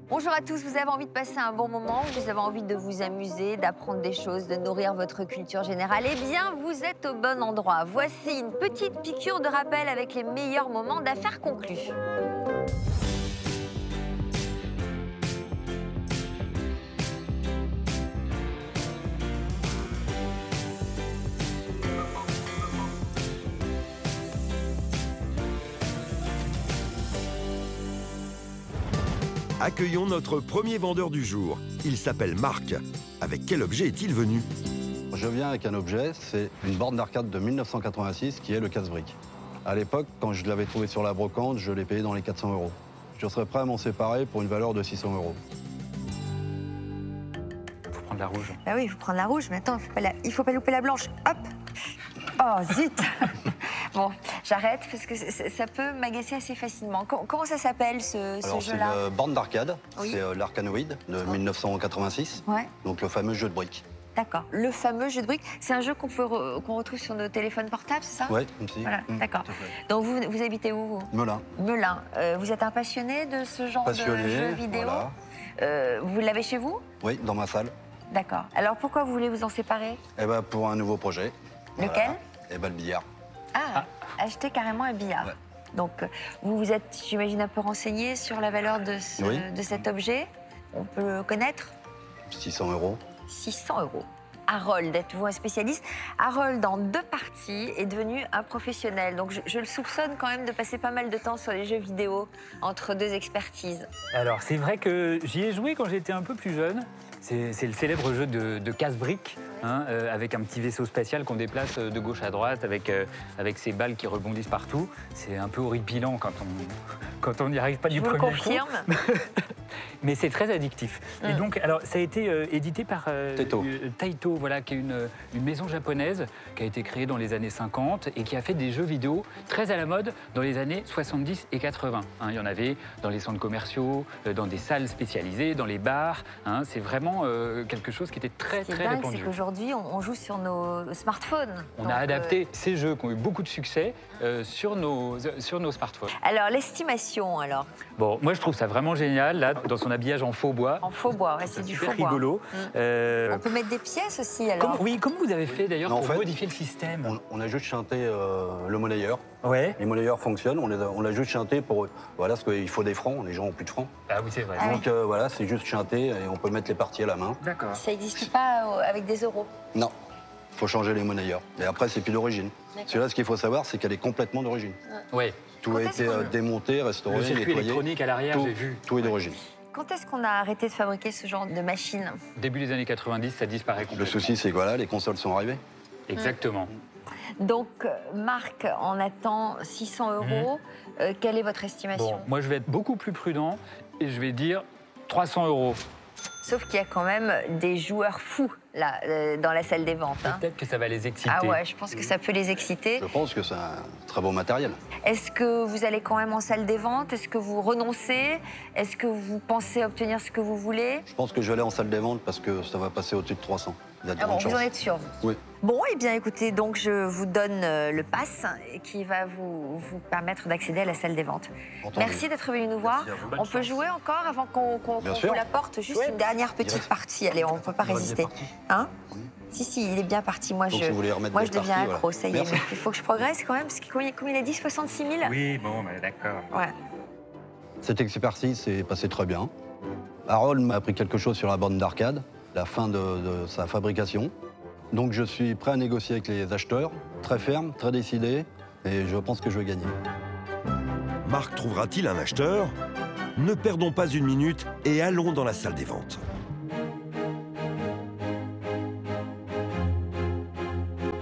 Bonjour à tous, vous avez envie de passer un bon moment, vous avez envie de vous amuser, d'apprendre des choses, de nourrir votre culture générale, eh bien, vous êtes au bon endroit. Voici une petite piqûre de rappel avec les meilleurs moments d'affaires conclues. Accueillons notre premier vendeur du jour. Il s'appelle Marc. Avec quel objet est-il venu? Je viens avec un objet, c'est une borne d'arcade de 1986 qui est le casse-brique. À l'époque, quand je l'avais trouvé sur la brocante, je l'ai payé dans les 400 €. Je serais prêt à m'en séparer pour une valeur de 600 €. Faut prendre la rouge. Bah oui, il faut prendre la rouge, mais attends, il faut pas louper la blanche. Hop! Oh, zut! Bon, j'arrête parce que ça peut m'agacer assez facilement. Comment ça s'appelle ce jeu-là? C'est une borne d'arcade, Oui. c'est l'Arcanoid de 1986, Ouais. donc le fameux jeu de briques. D'accord. Le fameux jeu de briques, c'est un jeu qu'on retrouve sur nos téléphones portables, c'est ça? Oui, aussi. Voilà, d'accord. Donc vous habitez où, vous? Melun. Melun. Vous êtes un passionné de ce genre de jeux vidéo? Voilà. Vous l'avez chez vous? Oui, dans ma salle. D'accord. Alors pourquoi vous voulez vous en séparer? Eh ben, pour un nouveau projet. Lequel? Voilà. Eh ben, le billard. Ah, acheter carrément un billard. Ouais. Donc vous vous êtes, j'imagine, un peu renseigné sur la valeur de, Oui. de cet objet. On peut le connaître? 600 €. 600 €. Harold, êtes-vous un spécialiste? Harold, en 2 parties, est devenu un professionnel. Donc je le soupçonne quand même de passer pas mal de temps sur les jeux vidéo entre 2 expertises. Alors, c'est vrai que j'y ai joué quand j'étais un peu plus jeune. C'est le célèbre jeu de casse-briques, hein, avec un petit vaisseau spatial qu'on déplace de gauche à droite, avec ses balles qui rebondissent partout. C'est un peu horripilant quand on n'y arrive pas du premier coup. Je vous le confirme. Mais c'est très addictif. Et donc, alors, ça a été édité par Taito, voilà, qui est une maison japonaise qui a été créée dans les années 50 et qui a fait des jeux vidéo très à la mode dans les années 70 et 80. Hein, il y en avait dans les centres commerciaux, dans des salles spécialisées, dans les bars. Hein, c'est vraiment quelque chose qui était très répandu. C'est qu'aujourd'hui, on joue sur nos smartphones. On a adapté ces jeux qui ont eu beaucoup de succès sur nos smartphones. Alors, l'estimation, alors? Bon, moi, je trouve ça vraiment génial, là, dans son habillage en faux bois. En faux bois, ouais, c'est du faux bois. Rigolo. On peut mettre des pièces aussi, alors? Comment vous avez fait, d'ailleurs, pour modifier le système? On a juste chanté le monnayeur. Ouais. Les monnayeurs fonctionnent, on l'a juste chanté pour... Voilà, parce qu'il faut des francs, les gens n'ont plus de francs. Ah oui, c'est vrai. Donc voilà, c'est juste chanté et on peut mettre les parties à la main. D'accord. Ça n'existe pas avec des euros? Non, il faut changer les monnayeurs. Et après, c'est plus d'origine. Celui-là, ce qu'il faut savoir, c'est qu'elle est complètement d'origine. Ouais. Tout a été démonté, restauré, Le circuit nettoyé. électronique à l'arrière, j'ai vu. Tout est d'origine. Quand est-ce qu'on a arrêté de fabriquer ce genre de machine? Début des années 90, ça disparaît complètement. Le souci, c'est que voilà, les consoles sont arrivées. Exactement. Donc, Marc en attend 600 €. Quelle est votre estimation? Bon, moi, je vais être beaucoup plus prudent et je vais dire 300 €. Sauf qu'il y a quand même des joueurs fous là, dans la salle des ventes. Hein. Peut-être que ça va les exciter. Ah ouais, je pense que ça peut les exciter. Je pense que c'est un très beau matériel. Est-ce que vous allez quand même en salle des ventes? Est-ce que vous renoncez? Est-ce que vous pensez obtenir ce que vous voulez? Je pense que je vais aller en salle des ventes parce que ça va passer au-dessus de 300. Il y a de Ah bon, grandes vous en chances. êtes sûr, vous? Oui. Bon, eh bien, écoutez, donc je vous donne le pass qui va vous permettre d'accéder à la salle des ventes. Entendu. Merci d'être venu nous voir. à vous. On peut jouer encore avant qu'on Bien sûr. vous l'apporte? Juste une dernière petite partie. Allez, on ne peut pas résister. Hein? Si, il est bien parti. Moi, Donc, je si vous voulez remettre moi, des je deviens parties, accro, voilà. ça y est. Merci. Mais il faut que je progresse quand même, parce que comme il a dit, 66 000. Oui, bon, d'accord. Ouais. Cette expertise s'est passée très bien. Harold m'a appris quelque chose sur la borne d'arcade, la fin de sa fabrication. Donc je suis prêt à négocier avec les acheteurs, très ferme, très décidé, et je pense que je vais gagner. Marc trouvera-t-il un acheteur? Ne perdons pas une minute et allons dans la salle des ventes.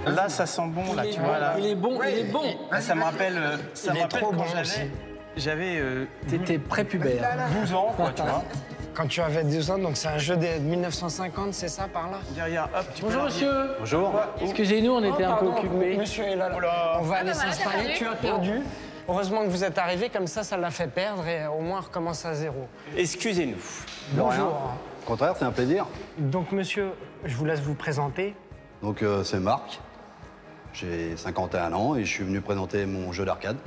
Là, ça sent bon, là, tu vois, là. Il est bon, il est bon. Ça me rappelle, trop bon quand aussi. j'avais T'étais prépubère. 12 ans, quoi, tu vois. Quand tu avais 12 ans, donc c'est un jeu de 1950, c'est ça, par là? Derrière, hop, tu peux Bonjour, leur dire- monsieur. Bonjour. Excusez-nous, on était un peu Pardon, occupés. Monsieur est là. On va aller s'installer. Tu as perdu. Heureusement que vous êtes arrivé, comme ça l'a fait perdre et au moins on recommence à zéro. Excusez-nous. Bonjour. Au contraire, c'est un plaisir. Donc, monsieur, je vous laisse vous présenter. Donc c'est Marc, j'ai 51 ans et je suis venu présenter mon jeu d'arcade.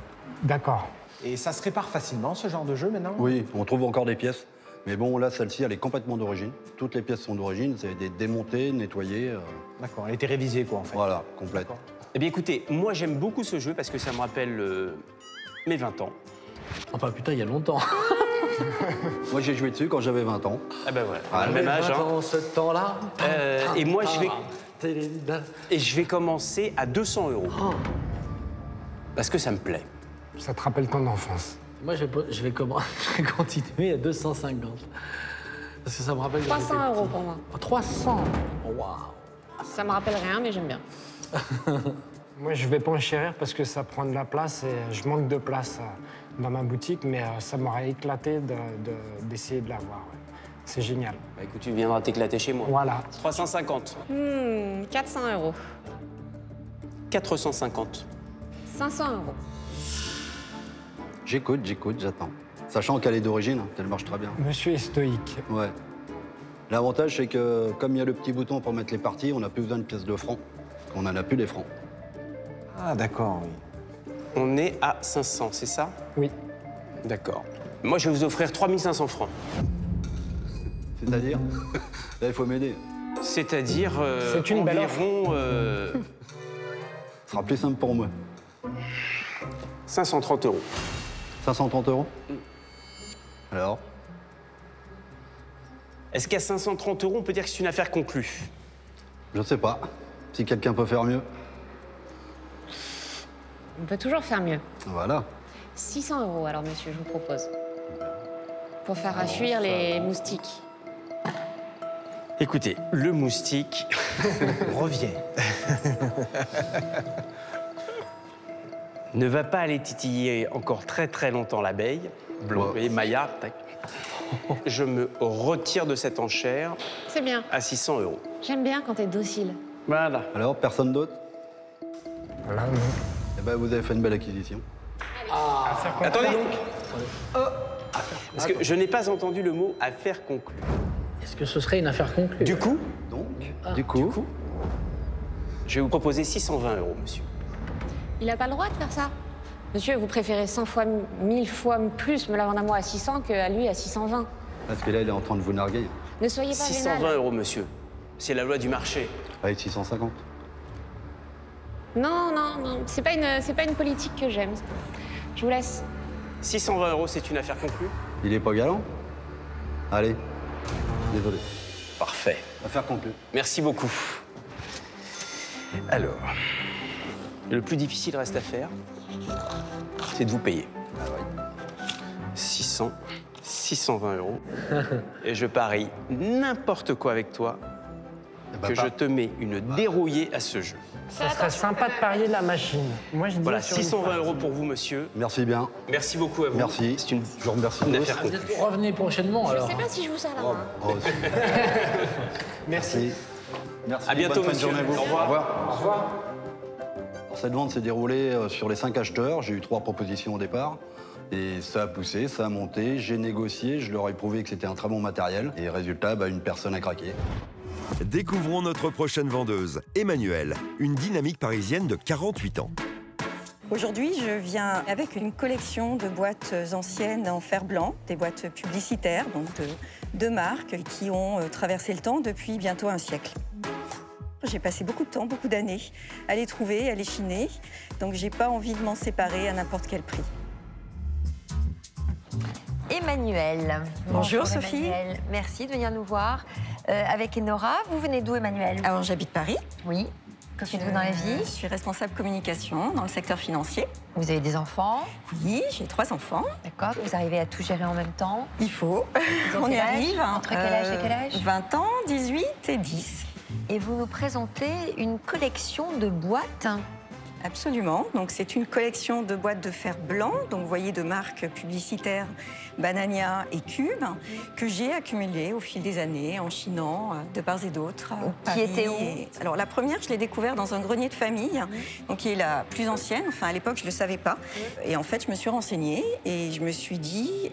D'accord. Et ça se répare facilement, ce genre de jeu, maintenant? Oui, on trouve encore des pièces. Mais bon, là, celle-ci, elle est complètement d'origine. Toutes les pièces sont d'origine, c'est des démontées, nettoyées. D'accord, elle a été révisée, quoi, en fait. Voilà, complète. Eh bien, écoutez, moi, j'aime beaucoup ce jeu parce que ça me rappelle mes 20 ans. Enfin, putain, il y a longtemps. Moi, j'ai joué dessus quand j'avais 20 ans. Ah ben voilà, Ah, le même âge. Hein. Ce temps-là. Et moi, je vais commencer à 200 €. Oh. Parce que ça me plaît. Ça te rappelle ton enfance. Moi, je vais continuer à 250. Parce que ça me rappelle... 300 € pour moi. Oh, 300. Waouh. Ça me rappelle rien, mais j'aime bien. Moi, je vais pas enchérir parce que ça prend de la place et je manque de place dans ma boutique, mais ça m'aurait éclaté d'essayer de l'avoir. Ouais. C'est génial. Bah écoute, tu viendras t'éclater chez moi. Voilà. 350. 400 €. 450. 500 €. J'écoute, j'attends. Sachant qu'elle est d'origine, qu'elle marche très bien. Monsieur est stoïque. Ouais. L'avantage, c'est que comme il y a le petit bouton pour mettre les parties, on n'a plus besoin de pièces de francs. On n'en a plus les francs. Ah, d'accord, oui. On est à 500, c'est ça? Oui. D'accord. Moi, je vais vous offrir 3500 francs. C'est-à-dire? Là, il faut m'aider. C'est-à-dire C'est une belle environ Ce sera plus simple pour moi. 530 €. 530 €? Alors? Est-ce qu'à 530 €, on peut dire que c'est une affaire conclue? Je sais pas. Si quelqu'un peut faire mieux. On peut toujours faire mieux. Voilà. 600 € alors, monsieur, je vous propose. Pour faire fuir les moustiques. Écoutez, le moustique revient. Ne va pas aller titiller encore très longtemps l'abeille. Blond, vous voyez, Maillard, tac. Je me retire de cette enchère C'est bien. à 600 €. J'aime bien quand t'es docile. Voilà. Alors, personne d'autre? Là, non. Eh ben, vous avez fait une belle acquisition. Attendez. Parce que je n'ai pas entendu le mot affaire conclue. Est-ce que ce serait une affaire conclue? Du coup, Donc, du coup, je vais vous proposer 620 €, monsieur. Il n'a pas le droit de faire ça. Monsieur, vous préférez 100 fois, 1000 fois plus me la vendre à moi à 600 qu'à lui à 620. parce que là, il est en train de vous narguer. Ne soyez pas 620 vénal. €, monsieur. C'est la loi du marché. Avec 650. Non, c'est pas une politique que j'aime. Je vous laisse. 620 €, c'est une affaire conclue? Il est pas galant? Allez. Désolé. Parfait. Affaire conclue. Merci beaucoup. Alors, le plus difficile reste à faire, c'est de vous payer. 620 €. Et je parie n'importe quoi avec toi Eh ben, que je te mets une dérouillée à ce jeu. Ça serait sympa de parier la machine. Moi, je dis Voilà, sur une 620 partie. € pour vous, monsieur. Merci bien. Merci beaucoup à vous. Merci. C'est une Je vous remercie. affaire conclue. Revenez prochainement, Je alors. sais pas si je vous sers la main. Oh, Merci. Merci. À bientôt, Bonne fin de monsieur. journée à vous. Au revoir. Au revoir. Alors, cette vente s'est déroulée sur les 5 acheteurs. J'ai eu 3 propositions au départ. Et ça a poussé, ça a monté. J'ai négocié, je leur ai prouvé que c'était un très bon matériel. Et résultat, une personne a craqué. Découvrons notre prochaine vendeuse, Emmanuelle, une dynamique parisienne de 48 ans. Aujourd'hui, je viens avec une collection de boîtes anciennes en fer blanc, des boîtes publicitaires, donc de marques qui ont traversé le temps depuis bientôt un siècle. J'ai passé beaucoup de temps, beaucoup d'années à les trouver, à les chiner, donc j'ai pas envie de m'en séparer à n'importe quel prix. Emmanuel. Bonjour, Sophie. Emmanuel. Merci de venir nous voir. Avec Enora, vous venez d'où, Emmanuel? Alors j'habite Paris. Oui. Que faites-vous dans la vie? Je suis responsable communication dans le secteur financier. Vous avez des enfants? Oui, j'ai 3 enfants. D'accord. Vous arrivez à tout gérer en même temps? Il faut. Ils ont On quel y âge? arrive. Entre quel âge et quel âge? 20 ans, 18 et 10. Et vous nous présentez une collection de boîtes. Absolument. Donc c'est une collection de boîtes de fer blanc, donc vous voyez de marques publicitaires Banania et Cube, que j'ai accumulées au fil des années en chinant de part et d'autre. Qui était où? Alors la première, je l'ai découverte dans un grenier de famille, donc qui est la plus ancienne. Enfin à l'époque, je ne le savais pas. Et en fait, je me suis renseignée et je me suis dit,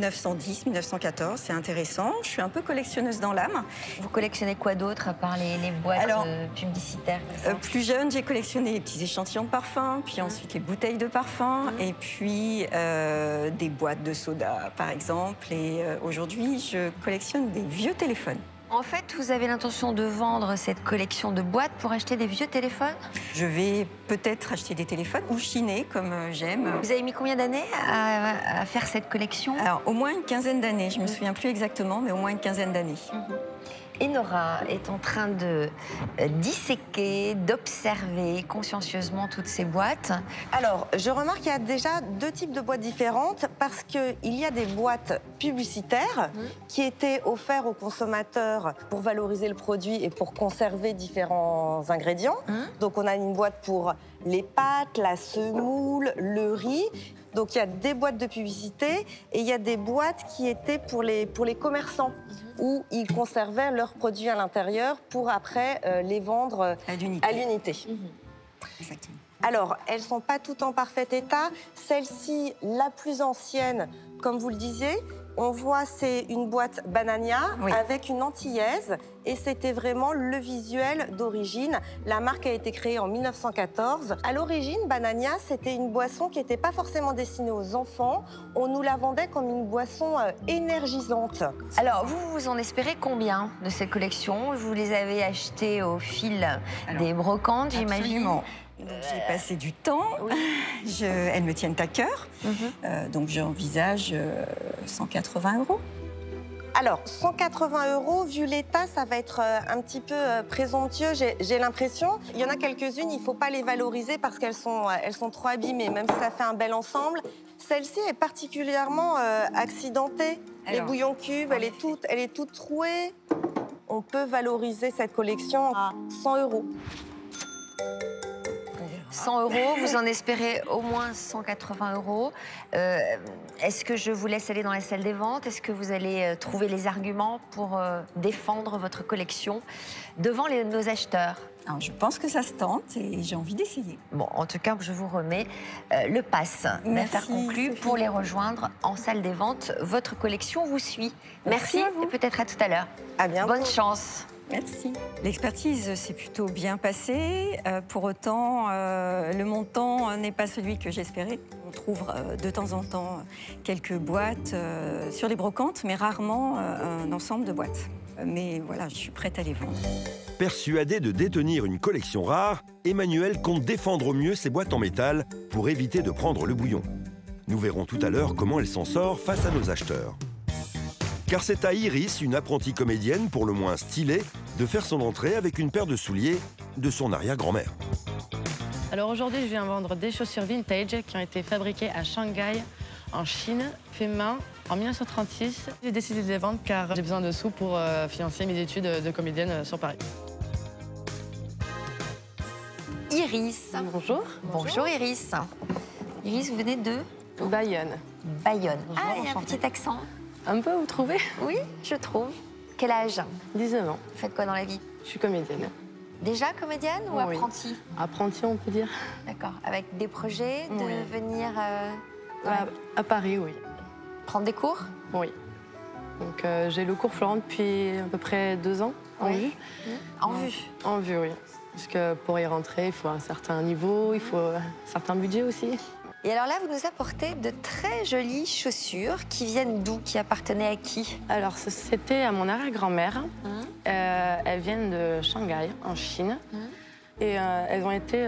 1910-1914, c'est intéressant. Je suis un peu collectionneuse dans l'âme. Vous collectionnez quoi d'autre à part les boîtes publicitaires? Plus jeune, j'ai collectionné les petits échantillons de parfums, puis ensuite les bouteilles de parfums, et puis des boîtes de soda, par exemple. Et aujourd'hui, je collectionne des vieux téléphones. En fait, vous avez l'intention de vendre cette collection de boîtes pour acheter des vieux téléphones? Je vais peut-être acheter des téléphones ou chiner, comme j'aime. Vous avez mis combien d'années à faire cette collection? Alors, au moins une quinzaine d'années. Je ne me souviens plus exactement, mais au moins une quinzaine d'années. Et Nora est en train de disséquer, d'observer consciencieusement toutes ces boîtes. Alors, je remarque qu'il y a déjà deux types de boîtes différentes parce qu'il y a des boîtes publicitaires qui étaient offertes aux consommateurs pour valoriser le produit et pour conserver différents ingrédients. Donc, on a une boîte pour les pâtes, la semoule, le riz. Donc, il y a des boîtes de publicité et il y a des boîtes qui étaient pour les commerçants où ils conservaient leurs produits à l'intérieur pour après les vendre à l'unité. Exactement. Alors, elles ne sont pas toutes en parfait état. Celle-ci, la plus ancienne, comme vous le disiez, on voit c'est une boîte Banania avec une antillaise et c'était vraiment le visuel d'origine. La marque a été créée en 1914. À l'origine, Banania, c'était une boisson qui n'était pas forcément destinée aux enfants. On nous la vendait comme une boisson énergisante. Alors, vous en espérez combien de cette collection? Vous les avez achetées au fil des brocantes, j'imagine? J'ai passé du temps, elles me tiennent à cœur, donc j'envisage 180 €. Alors, 180 €, vu l'état, ça va être un petit peu présomptueux, j'ai l'impression. Il y en a quelques-unes, il ne faut pas les valoriser parce qu'elles sont trop abîmées, même si ça fait un bel ensemble. Celle-ci est particulièrement accidentée. Les bouillons cubes, elle est toute trouée. On peut valoriser cette collection à 100 €. 100 €, vous en espérez au moins 180 €. Est-ce que je vous laisse aller dans la salle des ventes? Est-ce que vous allez trouver les arguments pour défendre votre collection devant nos acheteurs? Alors, je pense que ça se tente et j'ai envie d'essayer. Bon, en tout cas, je vous remets le pass d'affaires conclues pour les rejoindre en salle des ventes. Votre collection vous suit. Merci et peut-être à tout à l'heure. À bientôt. Bonne chance. Merci. L'expertise s'est plutôt bien passée. Pour autant, le montant n'est pas celui que j'espérais. On trouve de temps en temps quelques boîtes sur les brocantes, mais rarement un ensemble de boîtes. Mais voilà, je suis prête à les vendre. Persuadé de détenir une collection rare, Emmanuel compte défendre au mieux ses boîtes en métal pour éviter de prendre le bouillon. Nous verrons tout à l'heure comment elle s'en sort face à nos acheteurs. Car c'est à Iris, une apprentie comédienne pour le moins stylée, de faire son entrée avec une paire de souliers de son arrière-grand-mère. Alors aujourd'hui, je viens vendre des chaussures vintage qui ont été fabriquées à Shanghai, en Chine, fait main, en 1936. J'ai décidé de les vendre car j'ai besoin de sous pour financer mes études de comédienne sur Paris. Iris. Bonjour. Bonjour Iris. Iris, vous venez de Bayonne. Bayonne. Bonjour, Ah, il y a un enchantée. petit accent. Un peu, vous trouvez? Oui, je trouve. Quel âge? 19 ans. Vous faites quoi dans la vie? Je suis comédienne. Déjà comédienne ou Oui. apprentie? Apprentie, on peut dire. D'accord. Avec des projets de Oui. venir À Paris, oui. prendre des cours? Oui. Donc j'ai le cours Florent depuis à peu près 2 ans, en vue. En vue? En vue, oui. Parce que pour y rentrer, il faut un certain niveau, il faut un certain budget aussi. Et alors là, vous nous apportez de très jolies chaussures qui viennent d'où? Qui appartenaient à qui? Alors, c'était à mon arrière-grand-mère. Elles viennent de Shanghai, en Chine. Et elles ont été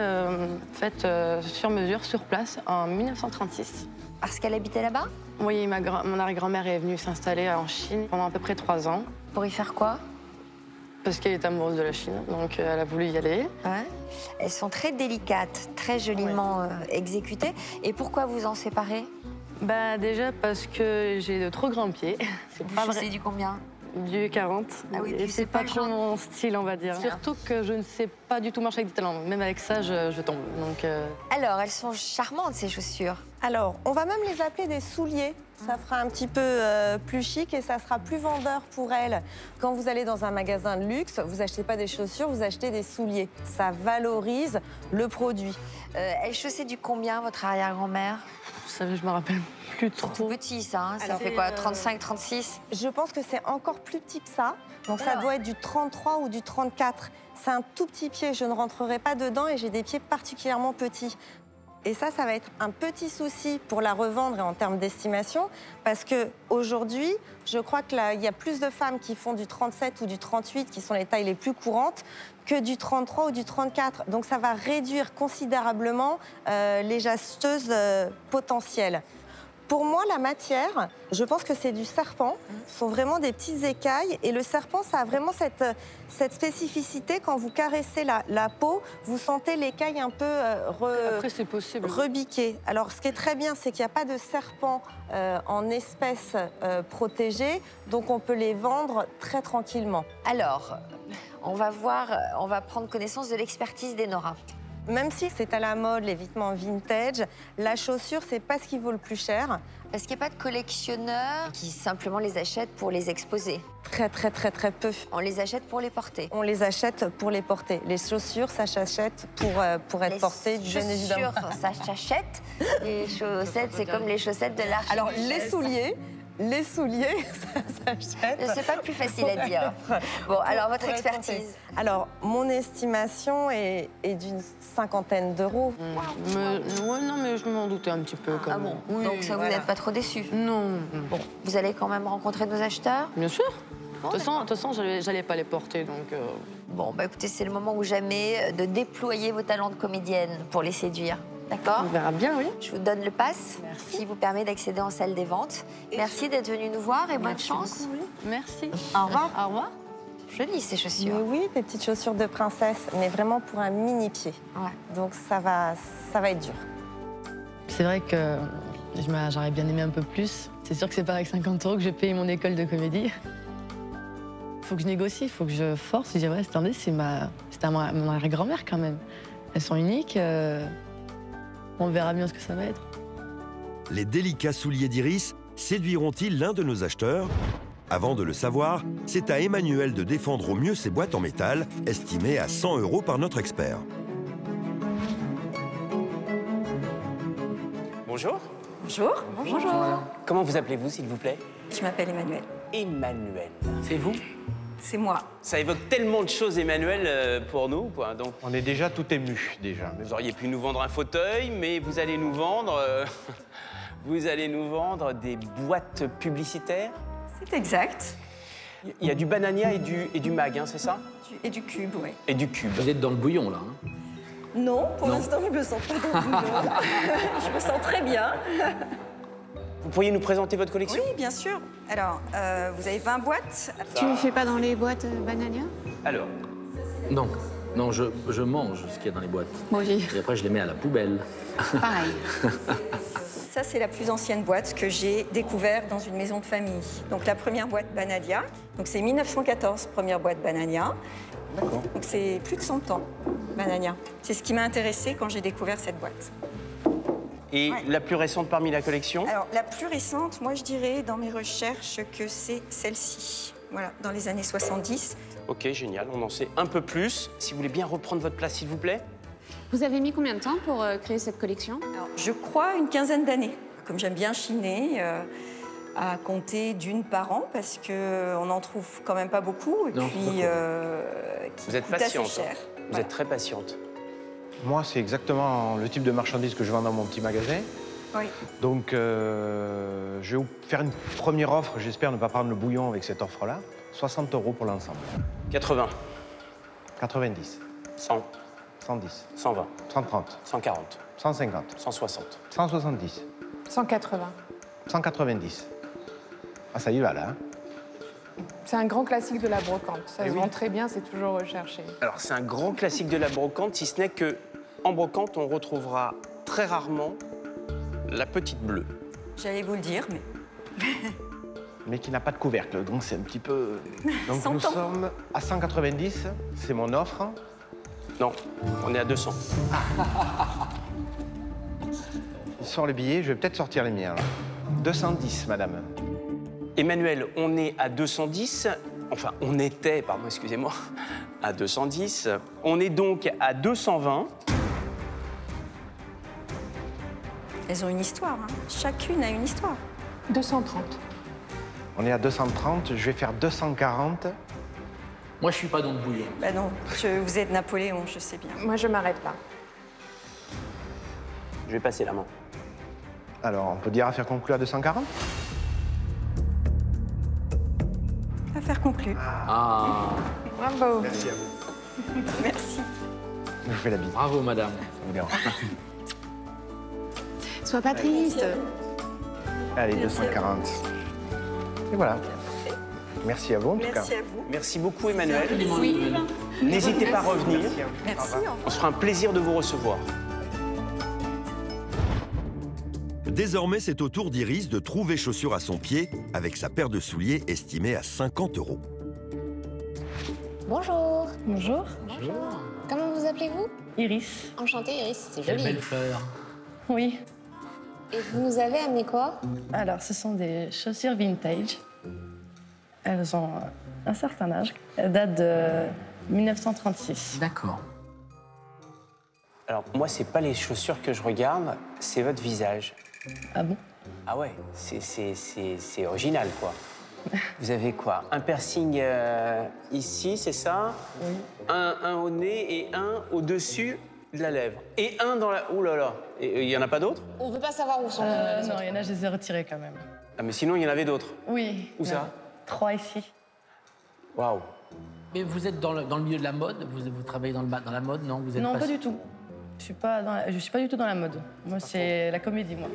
faites sur mesure, sur place, en 1936. Parce qu'elle habitait là-bas? Oui, mon arrière-grand-mère est venue s'installer en Chine pendant à peu près 3 ans. Pour y faire quoi? Parce qu'elle est amoureuse de la Chine, donc elle a voulu y aller. Ouais. Elles sont très délicates, très joliment exécutées. Et pourquoi vous en séparez? Bah, déjà parce que j'ai de trop grands pieds. C'est pas vrai. C'est du combien? Du 40. Ah oui, et c'est pas trop mon style, on va dire. Ah. Surtout que je ne sais pas du tout marcher avec des talons. Même avec ça, je tombe. Donc, Alors, elles sont charmantes, ces chaussures. Alors, on va même les appeler des souliers. Ça fera un petit peu plus chic et ça sera plus vendeur pour elles. Quand vous allez dans un magasin de luxe, vous achetez pas des chaussures, vous achetez des souliers. Ça valorise le produit. Elle chaussait du combien, votre arrière-grand-mère? Vous savez, je me rappelle plus trop. C'est petit, ça. Hein, ça fait quoi, 35, 36? Je pense que c'est encore plus petit que ça. Donc ça doit être du 33 ou du 34. C'est un tout petit pied. Je ne rentrerai pas dedans et j'ai des pieds particulièrement petits. Et ça va être un petit souci pour la revendre et en termes d'estimation, parce qu'aujourd'hui, je crois qu'il y a plus de femmes qui font du 37 ou du 38, qui sont les tailles les plus courantes, que du 33 ou du 34. Donc ça va réduire considérablement les acheteuses potentielles. Pour moi, la matière, je pense que c'est du serpent. Ce sont vraiment des petites écailles. Et le serpent, ça a vraiment cette spécificité. Quand vous caressez la peau, vous sentez l'écaille un peu Après, c'est possible. rebiquée. Alors, ce qui est très bien, c'est qu'il n'y a pas de serpent en espèces protégées. Donc, on peut les vendre très tranquillement. Alors, on va prendre connaissance de l'expertise d'Enora. Même si c'est à la mode, les vêtements vintage, la chaussure, c'est pas ce qui vaut le plus cher. Parce qu'il n'y a pas de collectionneurs qui simplement les achètent pour les exposer. Très peu. On les achète pour les porter. On les achète pour les porter. Les chaussures, ça s'achète pour être portées, bien évidemment. Les chaussures, ça s'achète. Les chaussettes, c'est comme les chaussettes de l'archi. Alors, les souliers, ça s'achète. C'est pas le plus facile à dire. Bon, alors votre expertise. Alors, mon estimation est d'une 50aine d'euros. Non, mais je m'en doutais un petit peu. Ah bon, oui, donc ça, vous n'êtes pas trop déçus? Non. Bon, vous allez quand même rencontrer nos acheteurs? Bien sûr. De toute façon, j'allais pas les porter, donc... Bon, bah écoutez, c'est le moment ou jamais de déployer vos talents de comédienne pour les séduire. D'accord? On verra bien, oui. Je vous donne le pass qui vous permet d'accéder en salle des ventes. Merci d'être venu nous voir et bonne chance. Beaucoup, oui. Merci. Au revoir. Au revoir. Jolies ces chaussures. Mais oui, des petites chaussures de princesse, mais vraiment pour un mini-pied. Ouais. Donc ça va être dur. C'est vrai que j'aurais bien aimé un peu plus. C'est sûr que c'est pas avec 50 € que je vais payer mon école de comédie. Faut que je négocie, faut que je force. Je dis, ouais, attendez, c'est mon arrière-grand-mère quand même. Elles sont uniques. On verra bien ce que ça va être. Les délicats souliers d'Iris séduiront-ils l'un de nos acheteurs? Avant de le savoir, c'est à Emmanuel de défendre au mieux ces boîtes en métal, estimées à 100 € par notre expert. Bonjour. Bonjour. Bonjour. Comment vous appelez-vous, s'il vous plaît? Je m'appelle Emmanuel. Emmanuel. C'est vous? C'est moi. Ça évoque tellement de choses, Emmanuel, pour nous, quoi. Donc, on est déjà tout ému, déjà. Vous auriez pu nous vendre un fauteuil, mais vous allez nous vendre... vous allez nous vendre des boîtes publicitaires? C'est exact. Il y a du Banania et du Mag, hein, c'est ça? Et du cube, oui. Et du cube. Vous êtes dans le bouillon, là. Hein. Non, pour l'instant, je me sens pas dans le bouillon. Je me sens très bien. Vous pourriez nous présenter votre collection? Oui, bien sûr. Alors, vous avez 20 boîtes. Tu ne fais pas dans les boîtes Banania? Alors? Non, je mange ce qu'il y a dans les boîtes. Moi aussi. Et après, je les mets à la poubelle. Pareil. Ça, c'est la plus ancienne boîte que j'ai découverte dans une maison de famille. Donc, la première boîte Banania. Donc, c'est 1914, première boîte Banania. D'accord. Donc, c'est plus de 100 ans, Banania. C'est ce qui m'a intéressée quand j'ai découvert cette boîte. Et la plus récente parmi la collection? Alors, la plus récente, moi, je dirais, dans mes recherches, que c'est celle-ci. Voilà, dans les années 70. Ok, génial, on en sait un peu plus. Si vous voulez bien reprendre votre place, s'il vous plaît. Vous avez mis combien de temps pour créer cette collection? Alors, je crois une quinzaine d'années. Comme j'aime bien chiner, à compter d'une par an, parce qu'on en trouve quand même pas beaucoup. Et puis, vous êtes patiente. Hein. Vous êtes très patiente. Moi, c'est exactement le type de marchandise que je vends dans mon petit magasin. Oui. Donc, je vais vous faire une première offre. J'espère ne pas prendre le bouillon avec cette offre-là. 60 € pour l'ensemble. 80. 90. 100. 110. 120. 130. 140. 150. 160. 170. 180. 190. Ah, ça y va, là. Hein. C'est un grand classique de la brocante. Ça se vend très bien, c'est toujours recherché. Alors, c'est un grand classique de la brocante, si ce n'est que en brocante, on retrouvera très rarement la petite bleue. J'allais vous le dire, mais... Mais qui n'a pas de couvercle, donc c'est un petit peu... Donc nous sommes à 190, c'est mon sort le billet, je vais peut-être sortir les miens. Là. 210, madame. Emmanuel, on est à 210. Enfin, on était, pardon, excusez-moi, à 210. On est donc à 220. Elles ont une histoire, hein. Chacune a une histoire. 230. On est à 230, je vais faire 240. Moi, je suis pas dans le bouillon. Bah non, vous êtes Napoléon, je sais bien. Moi, je m'arrête là. Je vais passer la main. Alors, on peut dire affaire conclue à 240? Affaire conclue. Ah. Bravo. Merci à vous. Merci. Je vous fais la bise. Bravo, madame. Sois pas triste. Allez, 240. Et voilà. Merci à vous, en tout cas. Merci à vous. Merci beaucoup, Emmanuel. Oui. N'hésitez pas à revenir. Merci. On se fera un plaisir de vous recevoir. Désormais, c'est au tour d'Iris de trouver chaussures à son pied avec sa paire de souliers estimée à 50 €. Bonjour. Bonjour. Bonjour. Comment vous appelez-vous? Iris. Enchantée, Iris, c'est Quelle joli. belle fleur. Oui. Et vous nous avez amené quoi? Alors, ce sont des chaussures vintage. Elles ont un certain âge. Elles datent de 1936. D'accord. Alors, moi, c'est pas les chaussures que je regarde, c'est votre visage. Ah bon? Ah ouais, c'est original, quoi. Vous avez quoi? Un piercing ici, c'est ça? Oui. Un au nez et un au-dessus de la lèvre. Et un dans la... Ouh là là. Et il y en a pas d'autres? On veut pas savoir où sont les Non, autres. il y en a, je les ai retirés quand même. Ah, mais sinon, il y en avait d'autres. Oui. Où ça? 3 ici. Waouh. Mais vous êtes dans le milieu de la mode? Vous travaillez dans la mode, non? Vous êtes Non, pas du tout. Je suis pas du tout dans la mode. Moi, c'est la comédie, moi.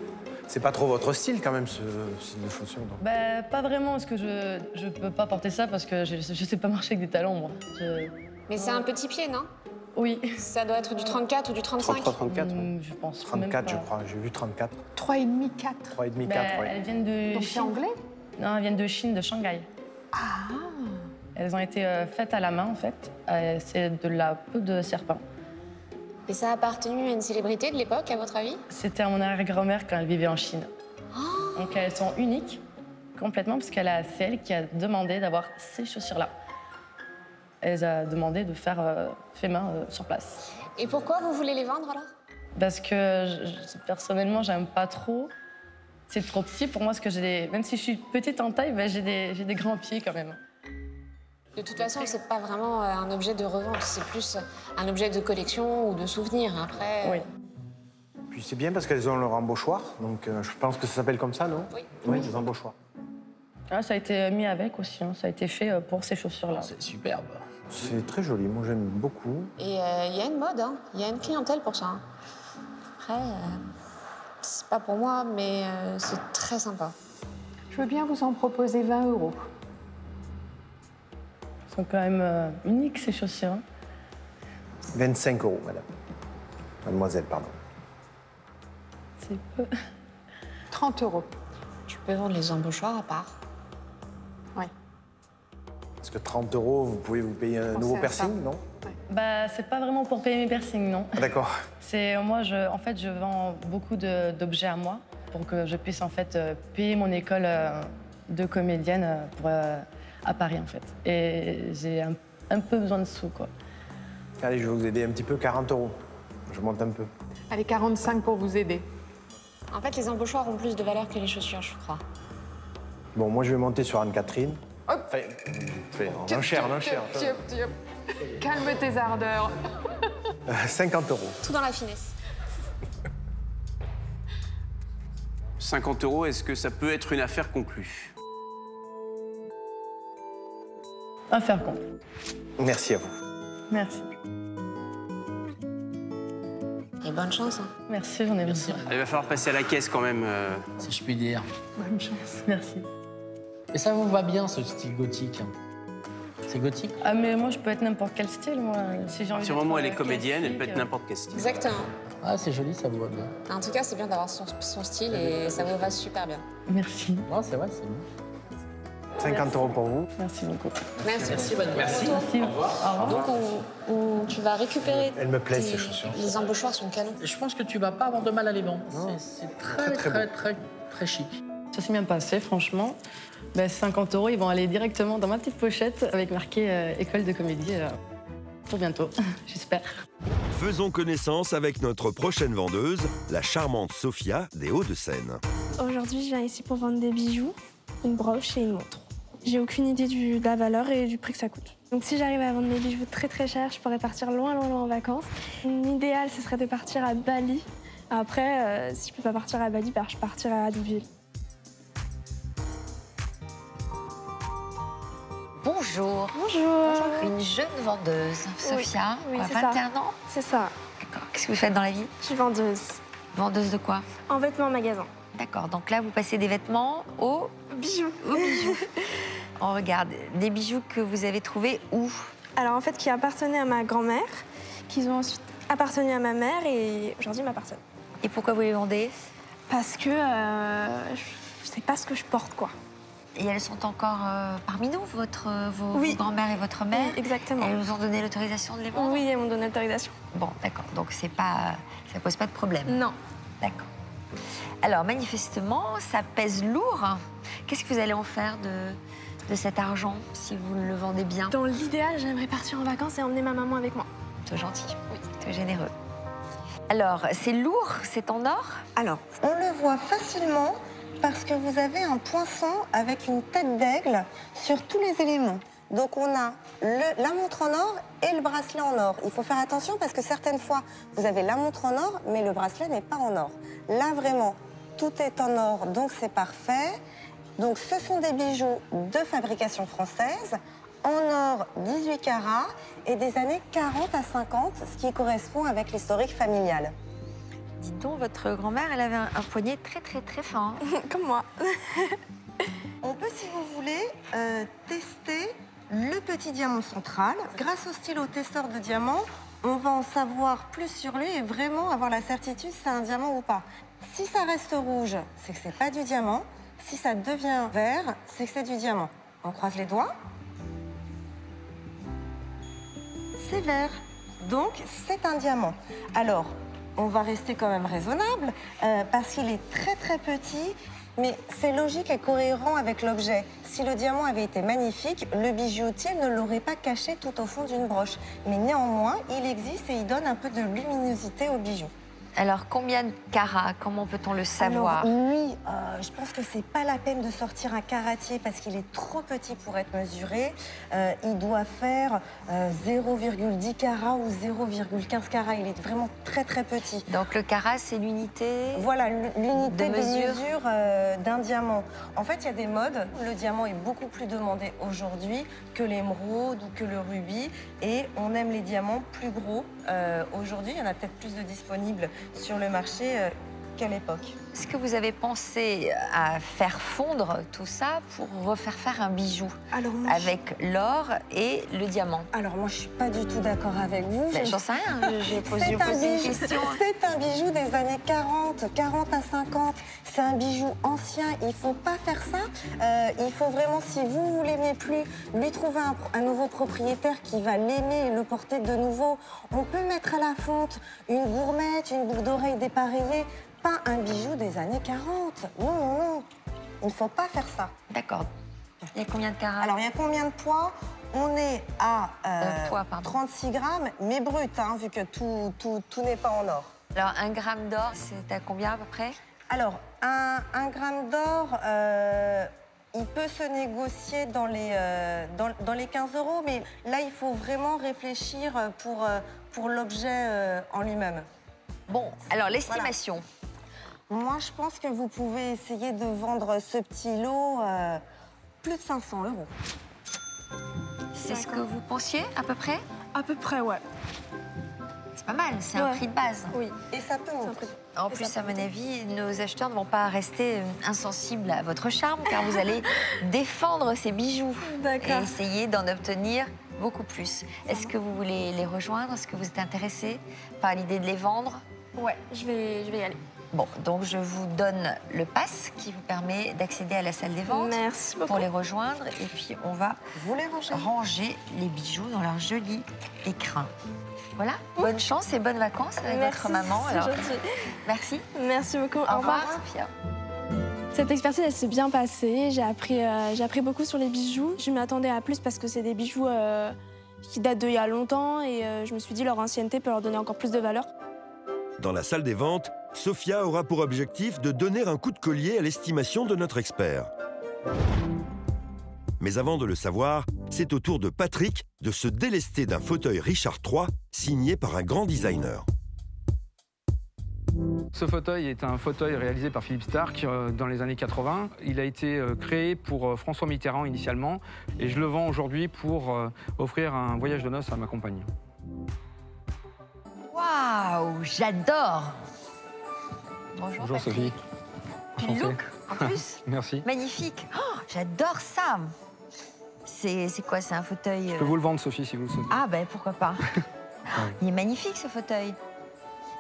C'est pas trop votre style, quand même, ce style de chaussures, donc. Bah, pas vraiment, parce que je peux pas porter ça parce que je sais pas marcher avec des talons, moi. Mais c'est un petit pied, non? Oui. Ça doit être du 34 ou du 35? 33-34. Je pense. 34, je crois. J'ai vu 34. 3,5, 4. 3,5, 4, Bah, oui. elles viennent de Donc c'est Chine. anglais? Non, elles viennent de Chine, de Shanghai. Ah. Elles ont été faites à la main, en fait. C'est de la peau de serpent. Et ça a appartenu à une célébrité de l'époque, à votre avis? C'était à mon arrière-grand-mère quand elle vivait en Chine. Donc elles sont uniques, complètement, parce c'est elle qui a demandé d'avoir ces chaussures-là. Elle a demandé de faire fait main sur place. Et pourquoi vous voulez les vendre, alors? Parce que personnellement, j'aime pas trop. C'est trop petit pour moi, parce que même si je suis petite en taille, j'ai des grands pieds quand même. De toute façon, c'est pas vraiment un objet de revente, c'est plus un objet de collection ou de souvenir. Après. Oui. Puis c'est bien parce qu'elles ont leur embauchoir, donc je pense que ça s'appelle comme ça, non? Oui. Oui, des embauchoirs. Ah, ça a été mis avec aussi, hein. Ça a été fait pour ces chaussures-là. C'est superbe. C'est très joli, moi j'aime beaucoup. Et il y a une mode, hein. Il y a une clientèle pour ça. Hein. Après, c'est pas pour moi, mais c'est très sympa. Je veux bien vous en proposer 20 €. Elles sont quand même uniques, ces chaussures. Hein. 25 €, madame. Mademoiselle, pardon. C'est peu. 30 €. Tu peux vendre les embauchoirs à part. Oui. Parce que 30 €, vous pouvez vous payer un nouveau piercing, non? Bah, c'est pas vraiment pour payer mes piercings, non. Ah, d'accord. C'est moi, en fait, je vends beaucoup d'objets à moi pour que je puisse en fait payer mon école de comédienne à Paris, en fait. Et j'ai un peu besoin de sous, quoi. Allez, je vais vous aider un petit peu, 40 €. Je monte un peu. Allez, 45 pour vous aider. En fait, les embauchoirs ont plus de valeur que les chaussures, je crois. Bon, moi je vais monter sur Anne-Catherine. Hop. En enchère, en enchère. Calme tes ardeurs. 50 €. Tout dans la finesse. 50 €, est-ce que ça peut être une affaire conclue? Affaire conclue. Merci à vous. Merci. Et bonne chance. Hein. Merci, j'en ai besoin. Il va falloir passer à la caisse quand même. Si je puis dire. Bonne chance. Merci. Et ça vous va bien, ce style gothique? C'est gothique? Ah, mais moi, je peux être n'importe quel style, moi. Si j'ai envie À partir du d'être, moment où elle est comédienne, elle peut être classique, n'importe quel style. Exactement. Ah, c'est joli, ça vous va bien. En tout cas, c'est bien d'avoir son style et ça vous va super bien. Merci. Non, c'est vrai, c'est bien. 50 € pour vous. Merci beaucoup. Merci. Merci, bonne Merci. Merci. Au revoir. Donc, tu vas récupérer. Elles me plaisent, ces chaussures. Les embauchoirs sont canons. Je pense que tu vas pas avoir de mal à les vendre. Non. C'est très chic. Ça s'est bien passé, franchement. 50 €, ils vont aller directement dans ma petite pochette avec marqué école de comédie. Pour bientôt, j'espère. Faisons connaissance avec notre prochaine vendeuse, la charmante Sophia des Hauts-de-Seine. Aujourd'hui, je viens ici pour vendre des bijoux, une broche et une montre. J'ai aucune idée de la valeur et du prix que ça coûte. Donc si j'arrive à vendre mes bijoux très cher, je pourrais partir loin en vacances. L'idéal, ce serait de partir à Bali. Après, si je peux pas partir à Bali, je partirai à Deauville. Bonjour. Bonjour. Une jeune vendeuse, Sophia, oui, quoi, c'est 21 ça. ans. C'est ça. D'accord. Qu'est-ce que vous faites dans la vie? Je suis vendeuse. Vendeuse de quoi? En vêtements en magasin. D'accord, donc là, vous passez des vêtements aux bijoux. Aux bijoux. On regarde, des bijoux que vous avez trouvés où? Alors en fait, qui appartenaient à ma grand-mère, qui ont ensuite appartenu à ma mère et aujourd'hui m'appartiennent. Et pourquoi vous les vendez? Parce que je sais pas ce que je porte, quoi. Et elles sont encore parmi nous, vos oui. grand-mère et votre mère? Oui, exactement. Elles vous ont donné l'autorisation de les vendre? Oui, elles m'ont donné l'autorisation. Bon, d'accord. Donc ça pose pas de problème? Non. D'accord. Alors, manifestement, ça pèse lourd. Qu'est-ce que vous allez en faire de cet argent, si vous le vendez bien? Dans l'idéal, j'aimerais partir en vacances et emmener ma maman avec moi. C'est gentil. Oui. C'est généreux. Alors, c'est lourd, c'est en or? Alors, on le voit facilement parce que vous avez un poinçon avec une tête d'aigle sur tous les éléments. Donc on a la montre en or et le bracelet en or. Il faut faire attention parce que certaines fois, vous avez la montre en or, mais le bracelet n'est pas en or. Là, vraiment, tout est en or, donc c'est parfait. Donc ce sont des bijoux de fabrication française, en or 18 carats et des années 40 à 50, ce qui correspond avec l'historique familial. Dites donc, votre grand-mère, elle avait un poignet très fin. Comme moi. On peut, si vous voulez, tester le petit diamant central. Grâce au stylo testeur de diamant, on va en savoir plus sur lui et vraiment avoir la certitude si c'est un diamant ou pas. Si ça reste rouge, c'est que c'est pas du diamant. Si ça devient vert, c'est que c'est du diamant. On croise les doigts. C'est vert. Donc, c'est un diamant. Alors, on va rester quand même raisonnable parce qu'il est très petit. Mais c'est logique et cohérent avec l'objet. Si le diamant avait été magnifique, le bijoutier ne l'aurait pas caché tout au fond d'une broche. Mais néanmoins, il existe et il donne un peu de luminosité au bijou. Alors, combien de carats? Comment peut-on le savoir? Alors, lui, je pense que c'est pas la peine de sortir un caratier parce qu'il est trop petit pour être mesuré. Il doit faire 0,10 carats ou 0,15 carats. Il est vraiment très petit. Donc, le carat, c'est l'unité? Voilà, l'unité de mesure d'un diamant. En fait, il y a des modes. Le diamant est beaucoup plus demandé aujourd'hui que l'émeraude ou que le rubis. Et on aime les diamants plus gros. Aujourd'hui, il y en a peut-être plus de disponibles sur le marché qu'à l'époque. Est-ce que vous avez pensé à faire fondre tout ça pour refaire faire un bijou avec l'or et le diamant? Alors moi, je suis pas du tout d'accord avec vous. J'en sais rien, j'ai posé une question. C'est un bijou des années 40 à 50. C'est un bijou ancien, il faut pas faire ça. Il faut vraiment, si vous ne l'aimez plus, lui trouver un nouveau propriétaire qui va l'aimer et le porter de nouveau. On peut mettre à la fonte une gourmette, une boucle d'oreille dépareillée, pas un bijou des années 40. Non. Il ne faut pas faire ça. D'accord. Il y a combien de carats? Alors, il y a combien de poids? On est à 36 grammes, mais brut, hein, vu que tout n'est pas en or. Alors, 1 gramme d'or, c'est à combien à peu près? Alors, un gramme d'or, il peut se négocier dans les 15 €, mais là, il faut vraiment réfléchir pour l'objet en lui-même. Bon, alors l'estimation. Voilà. Moi, je pense que vous pouvez essayer de vendre ce petit lot plus de 500 €. C'est ce que vous pensiez, à peu près? À peu près, ouais. C'est pas mal, c'est un prix de base. Oui, et ça peut monter. En plus, à mon avis, nos acheteurs ne vont pas rester insensibles à votre charme, car vous allez défendre ces bijoux et essayer d'en obtenir beaucoup plus. Est-ce que vous voulez les rejoindre? Est-ce que vous êtes intéressé par l'idée de les vendre? Ouais, je vais y aller. Bon, donc je vous donne le pass qui vous permet d'accéder à la salle des ventes. Merci beaucoup. Pour les rejoindre. Et puis, on va ranger les bijoux dans leur joli écrin. Voilà, bonne chance et bonnes vacances avec votre maman. C'est gentil. Merci. Merci beaucoup. Au revoir, Sophia. Cette expertise, elle s'est bien passée. J'ai appris beaucoup sur les bijoux. Je m'attendais à plus parce que c'est des bijoux qui datent d'il y a longtemps et je me suis dit leur ancienneté peut leur donner encore plus de valeur. Dans la salle des ventes, Sophia aura pour objectif de donner un coup de collier à l'estimation de notre expert. Mais avant de le savoir, c'est au tour de Patrick de se délester d'un fauteuil Richard III signé par un grand designer. Ce fauteuil est un fauteuil réalisé par Philippe Starck dans les années 80. Il a été créé pour François Mitterrand initialement et je le vends aujourd'hui pour offrir un voyage de noces à ma compagne. Waouh, j'adore. Bonjour Sophie. Puis le look, en plus. Merci. Magnifique. Oh, j'adore ça. C'est quoi, c'est un fauteuil... Je peux vous le vendre, Sophie, si vous le souhaitez. Ah ben, pourquoi pas. Il est magnifique, ce fauteuil.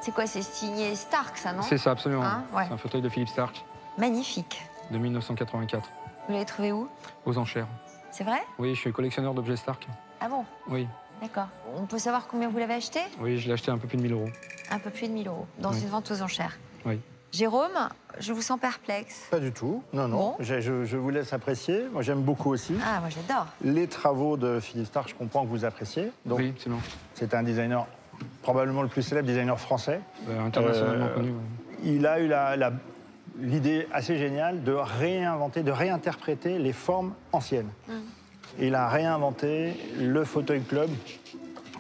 C'est quoi, c'est signé Starck, ça, non? C'est ça, absolument. Hein, ouais. C'est un fauteuil de Philippe Starck. Magnifique. De 1984. Vous l'avez trouvé où? Aux enchères. C'est vrai? Oui, je suis collectionneur d'objets Starck. Ah bon? Oui. D'accord. On peut savoir combien vous l'avez acheté? Oui, je l'ai acheté un peu plus de 1000 €. Un peu plus de 1000 €, dans une vente aux enchères. Oui. Jérôme, je vous sens perplexe. Pas du tout, non, non. Bon. Je vous laisse apprécier. Moi, j'aime beaucoup aussi. Ah, moi, j'adore. Les travaux de Philippe Starck, je comprends que vous appréciez. Donc, oui, absolument. C'est un designer, probablement le plus célèbre designer français. Internationalement connu. Ouais. Il a eu l'idée assez géniale de réinventer, de réinterpréter les formes anciennes. Il a réinventé le fauteuil club,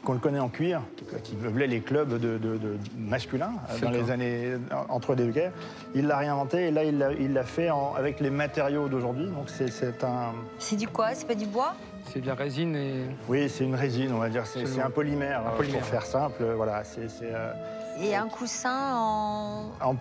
qu'on le connaît en cuir, qui meublait les clubs de masculins dans les années entre deux guerres. Il l'a réinventé et là, il l'a fait avec les matériaux d'aujourd'hui. Donc c'est un... C'est du quoi? C'est pas du bois? C'est de la résine et... Oui, c'est une résine, on va dire. C'est un polymère, pour faire simple. Voilà, Et un coussin en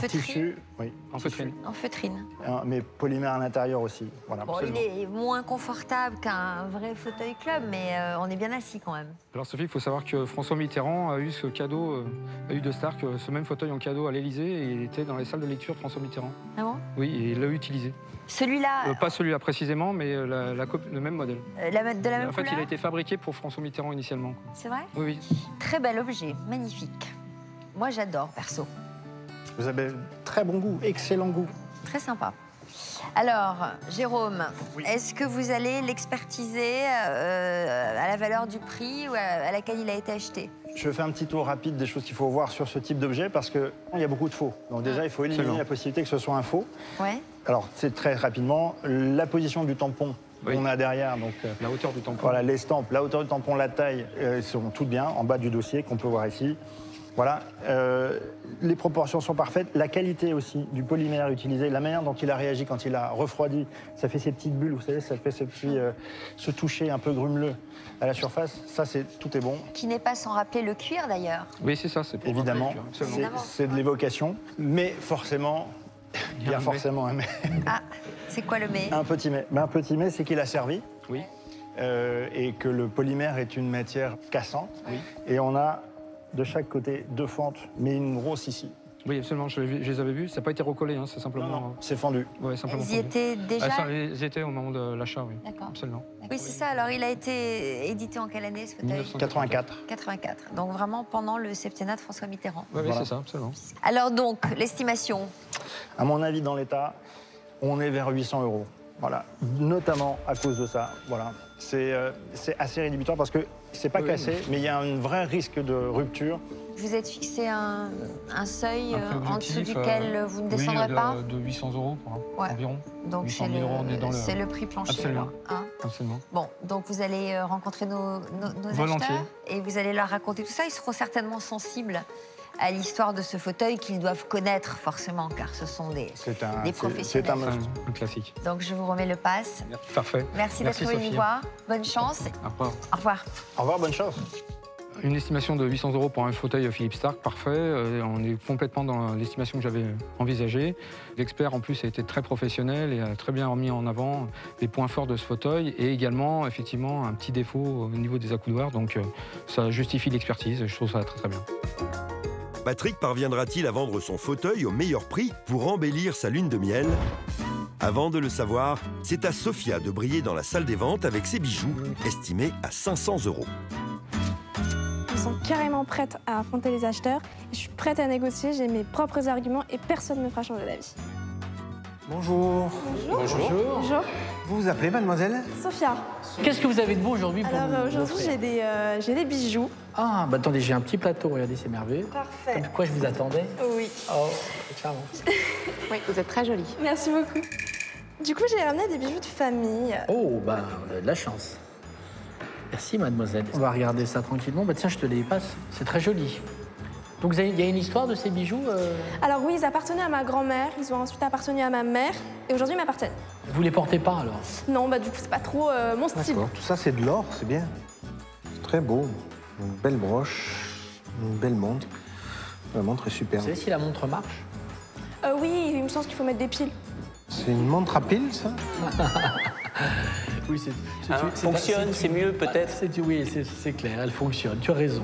tissu, oui. En feutrine. En feutrine. Mais polymère à l'intérieur aussi. Voilà, bon, il est moins confortable qu'un vrai fauteuil club, mais on est bien assis quand même. Alors Sophie, il faut savoir que François Mitterrand a eu ce cadeau, a eu de Starck, ce même fauteuil en cadeau à l'Élysée, et il était dans les salles de lecture de François Mitterrand. Ah bon? Oui, et il l'a utilisé. Celui-là... pas celui-là précisément, mais le même modèle. De la même en fait, couleur? il a été fabriqué pour François Mitterrand initialement. C'est vrai? Oui, oui. Très bel objet, magnifique. Moi, j'adore, perso. Vous avez très bon goût, excellent goût. Très sympa. Alors, Jérôme, est-ce que vous allez l'expertiser à la valeur du prix ou à laquelle il a été acheté? Je fais un petit tour rapide des choses qu'il faut voir sur ce type d'objet parce qu'il y a beaucoup de faux. Donc déjà, il faut éliminer la possibilité que ce soit un faux. Ouais. Alors, c'est très rapidement, la position du tampon qu'on a derrière. Donc, la hauteur du tampon. Voilà, l'estampe, la hauteur du tampon, la taille seront toutes bien, en bas du dossier qu'on peut voir ici. Voilà, les proportions sont parfaites. La qualité aussi du polymère utilisé, la manière dont il a réagi quand il a refroidi, ça fait ces petites bulles, vous savez, ça fait ce toucher un peu grumeleux à la surface. Ça, tout est bon. Qui n'est pas sans rappeler le cuir, d'ailleurs. Oui, c'est ça, c'est pour évidemment, c'est de l'évocation. Mais forcément, il y a forcément un mais. Ah, c'est quoi le mais? Un petit mais. Un petit mais, c'est qu'il a servi. Oui. Et que le polymère est une matière cassante. Oui. Et on a de chaque côté 2 fentes, mais une grosse ici. Oui, absolument, je les avais vus. Ça n'a pas été recollé, hein, c'est simplement... Non, c'est fendu. Ouais, simplement Ils y étaient déjà? Ils y étaient au moment de l'achat, oui. D'accord. Absolument. Oui, c'est ça. Alors, il a été édité en quelle année, ce fauteuil? 1984. 84. Donc, vraiment pendant le septennat de François Mitterrand. Oui, c'est ça, absolument. Alors, donc, l'estimation? À mon avis, dans l'État, on est vers 800 €. Voilà, notamment à cause de ça. Voilà, c'est assez rédhibitoire parce que c'est pas cassé, mais il y a un vrai risque de rupture. Vous êtes fixé un seuil en dessous duquel vous ne descendrez pas? De 800 € environ. Donc c'est le prix plancher. Absolument. Hein. Absolument. Bon, donc vous allez rencontrer nos acheteurs et vous allez leur raconter tout ça. Ils seront certainement sensibles à l'histoire de ce fauteuil qu'ils doivent connaître forcément, car ce sont des professionnels. C'est un classique. Donc je vous remets le pass. Parfait. Merci d'être venu nous voir. Bonne chance. Au revoir. Au revoir. Au revoir, bonne chance. Une estimation de 800 € pour un fauteuil Philippe Starck, parfait. On est complètement dans l'estimation que j'avais envisagée. L'expert, en plus, a été très professionnel et a très bien remis en avant les points forts de ce fauteuil et également, effectivement, un petit défaut au niveau des accoudoirs. Donc, ça justifie l'expertise et je trouve ça très, très bien. Patrick parviendra-t-il à vendre son fauteuil au meilleur prix pour embellir sa lune de miel? Avant de le savoir, c'est à Sophia de briller dans la salle des ventes avec ses bijoux, estimés à 500 €. Ils sont carrément prêtes à affronter les acheteurs. Je suis prête à négocier, j'ai mes propres arguments et personne ne me fera changer d'avis. Bonjour. Bonjour. Bonjour. Bonjour. Vous vous appelez, mademoiselle? Sophia. Qu'est-ce que vous avez de beau aujourd'hui pour Alors nous aujourd'hui, offrir? j'ai des bijoux. Ah, bah attendez, j'ai un petit plateau, regardez, c'est merveilleux. Parfait. Comme quoi je vous attendais. Oui. Oh, c'est charmant. Oui, vous êtes très jolie. Merci beaucoup. Du coup, j'ai ramené des bijoux de famille. Oh, bah, on a de la chance. Merci, mademoiselle. On va regarder ça tranquillement. Bah tiens, je te les passe. C'est très joli. Donc, il y a une histoire de ces bijoux Alors oui, ils appartenaient à ma grand-mère, ils ont ensuite appartenu à ma mère, et aujourd'hui ils m'appartiennent. Vous les portez pas, alors? Non, bah du coup, c'est pas trop mon style. Tout ça, c'est de l'or, c'est bien. C'est très beau. Une belle broche, une belle montre. La montre est superbe. Vous savez si la montre marche? Oui, il me semble qu'il faut mettre des piles. C'est une montre à piles, ça? Oui, fonctionne, c'est mieux peut-être? Oui, c'est clair, elle fonctionne, tu as raison.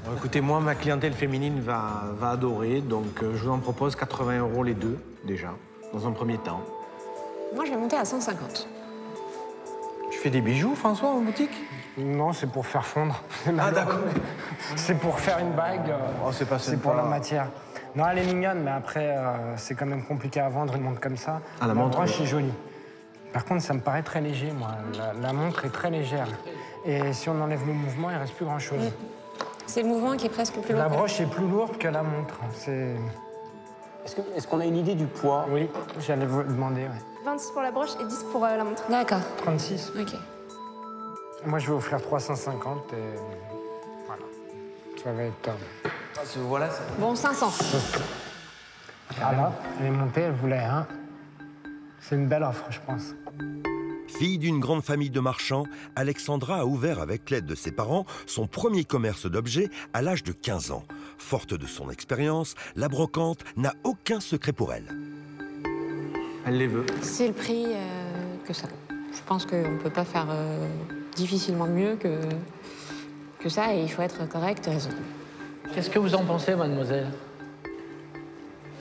Bon, écoutez, moi, ma clientèle féminine va adorer, donc je vous en propose 80 € les deux, déjà, dans un premier temps. Moi, je vais monter à 150. Tu fais des bijoux, François, en boutique? Non, c'est pour faire fondre. Ah, d'accord. C'est pour faire une bague. Oh, c'est pas C'est pour la matière. Non, elle est mignonne, mais après, c'est quand même compliqué à vendre une montre comme ça. Ah, la montre, broche est jolie. Par contre, ça me paraît très léger, moi. La montre est très légère. Et si on enlève le mouvement, il ne reste plus grand-chose. C'est le mouvement qui est presque plus lourd. La broche est plus lourde que la montre. Est-ce qu'on a une idée du poids? Oui, j'allais vous demander, ouais. 26 pour la broche et 10 pour la montre. D'accord. 36. Ok. Moi, je vais offrir 350 et voilà. Ça va être top. Voilà, ça. Bon, 500. Ah là, elle est montée, elle voulait un. C'est une belle offre, je pense. Fille d'une grande famille de marchands, Alexandra a ouvert avec l'aide de ses parents son premier commerce d'objets à l'âge de 15 ans. Forte de son expérience, la brocante n'a aucun secret pour elle. Elle les veut. C'est le prix que ça. Je pense qu'on ne peut pas faire difficilement mieux que ça et il faut être correct et raisonnable. Qu'est-ce que vous en pensez, mademoiselle?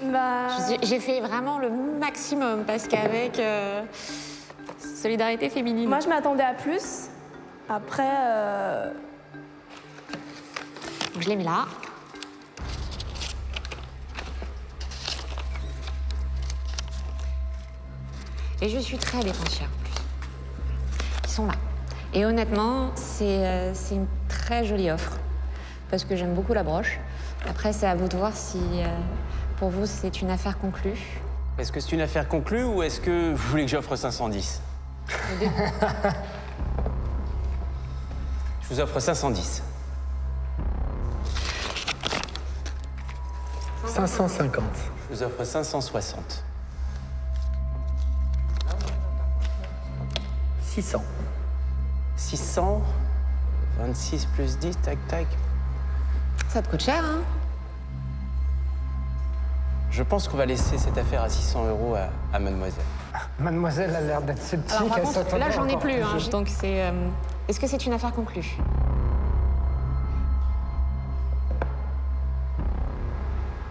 Bah... J'ai fait vraiment le maximum parce qu'avec solidarité féminine. Moi, je m'attendais à plus. Après... Je les mets là. Et je suis très dépensière en plus. Ils sont là. Et honnêtement, c'est une très jolie offre. Parce que j'aime beaucoup la broche. Après, c'est à vous de voir si, pour vous, c'est une affaire conclue. Est-ce que c'est une affaire conclue ou est-ce que vous voulez que j'offre 510? Je vous offre 510. 550. Je vous offre 560. 600. 600. 26 plus 10, tac, tac. Ça te coûte cher, hein? Je pense qu'on va laisser cette affaire à 600 € à mademoiselle. Mademoiselle a l'air d'être sceptique. Alors, par elle contre, s'attendait là, j'en ai encore plus. Hein, donc, c'est... Est-ce que c'est une affaire conclue?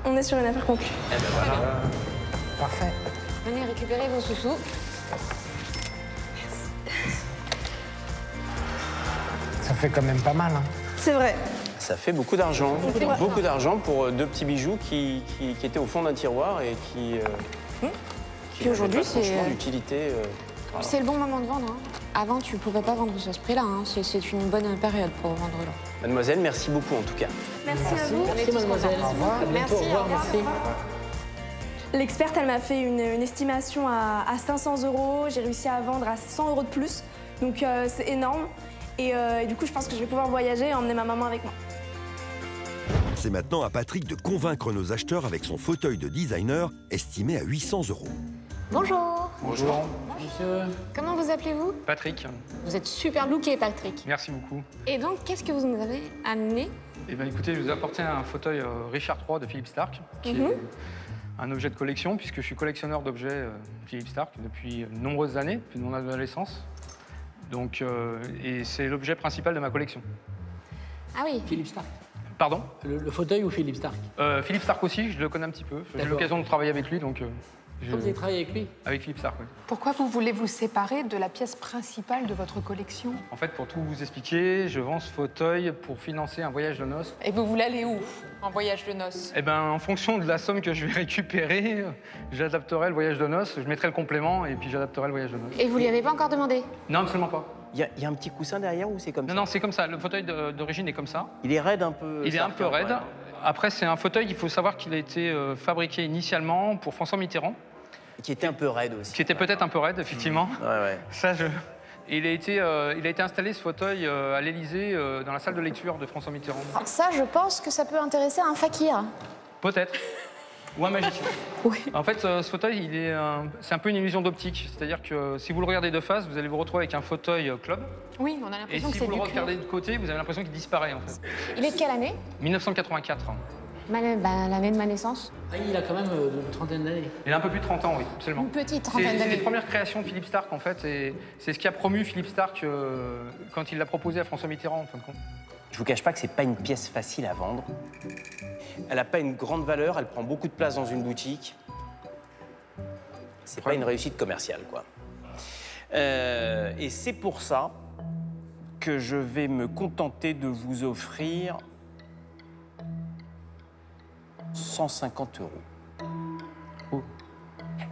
On est sur une affaire conclue. Eh ben voilà. Parfait. Venez récupérer vos sous-sous. Ça fait quand même pas mal, hein. C'est vrai. Ça fait beaucoup d'argent. Beaucoup d'argent pour deux petits bijoux qui étaient au fond d'un tiroir et qui Puis aujourd'hui, c'est... franchement d'utilité. Voilà. C'est le bon moment de vendre. Hein. Avant, tu ne pouvais pas vendre à ce prix-là. Hein. C'est une bonne période pour vendre là. Mademoiselle, merci beaucoup en tout cas. Merci à vous. Merci, mademoiselle. Au revoir. À bientôt, Merci, au revoir, au revoir. merci. L'experte, elle m'a fait une estimation à 500 €. J'ai réussi à vendre à 100 € de plus. Donc, c'est énorme. Et du coup, je pense que je vais pouvoir voyager et emmener ma maman avec moi. C'est maintenant à Patrick de convaincre nos acheteurs avec son fauteuil de designer estimé à 800 €. Bonjour. Bonjour. Monsieur. Comment vous appelez-vous? Patrick. Vous êtes super looké, Patrick. Merci beaucoup. Et donc, qu'est-ce que vous nous avez amené? Eh bien, écoutez, je vous ai apporté un fauteuil Richard III de Philippe Starck, qui est un objet de collection, puisque je suis collectionneur d'objets Philippe Starck depuis de nombreuses années, depuis mon adolescence. Donc, et c'est l'objet principal de ma collection. Ah oui. Philippe Starck. Pardon? Le fauteuil ou Philippe Starck? Philippe Starck aussi, je le connais un petit peu. J'ai eu l'occasion de travailler avec lui, donc... Vous avez travaillé avec lui? Avec Philippe Starck, oui. Pourquoi vous voulez vous séparer de la pièce principale de votre collection? En fait, pour tout vous expliquer, je vends ce fauteuil pour financer un voyage de noces. Et vous voulez aller où en voyage de noces? Eh ben, en fonction de la somme que je vais récupérer, j'adapterai le voyage de noces, je mettrai le complément et puis j'adapterai le voyage de noces. Et vous lui avez pas encore demandé? Non, absolument pas. Il y a un petit coussin derrière ou c'est comme ça? Non, c'est comme ça. Le fauteuil d'origine est comme ça. Il est raide un peu? Il est un peu raide. Après, c'est un fauteuil, il faut savoir qu'il a été fabriqué initialement pour François Mitterrand. Qui était un peu raide aussi. Qui était peut-être un peu raide, effectivement. Ouais. Ça, il a été installé, ce fauteuil, à l'Élysée, dans la salle de lecture de François Mitterrand. Ça, je pense que ça peut intéresser un fakir. Peut-être. Ou un magicien. Oui. En fait, ce fauteuil, c'est un peu une illusion d'optique. C'est-à-dire que si vous le regardez de face, vous allez vous retrouver avec un fauteuil club. Oui, on a Et l'impression que si c'est vous du le cuir. regardez de côté, vous avez l'impression qu'il disparaît, en fait. Il est de quelle année? 1984. L'année de ma naissance. Ah, il a quand même une trentaine d'années. Il a un peu plus de 30 ans, oui, absolument. Une petite trentaine C'est d'années. les premières créations de Philippe Starck, en fait, et c'est ce qui a promu Philippe Starck quand il l'a proposé à François Mitterrand, en fin de compte. Je vous cache pas que c'est pas une pièce facile à vendre. Elle n'a pas une grande valeur, elle prend beaucoup de place dans une boutique. C'est pas une réussite commerciale, quoi. Et c'est pour ça que je vais me contenter de vous offrir 150 €.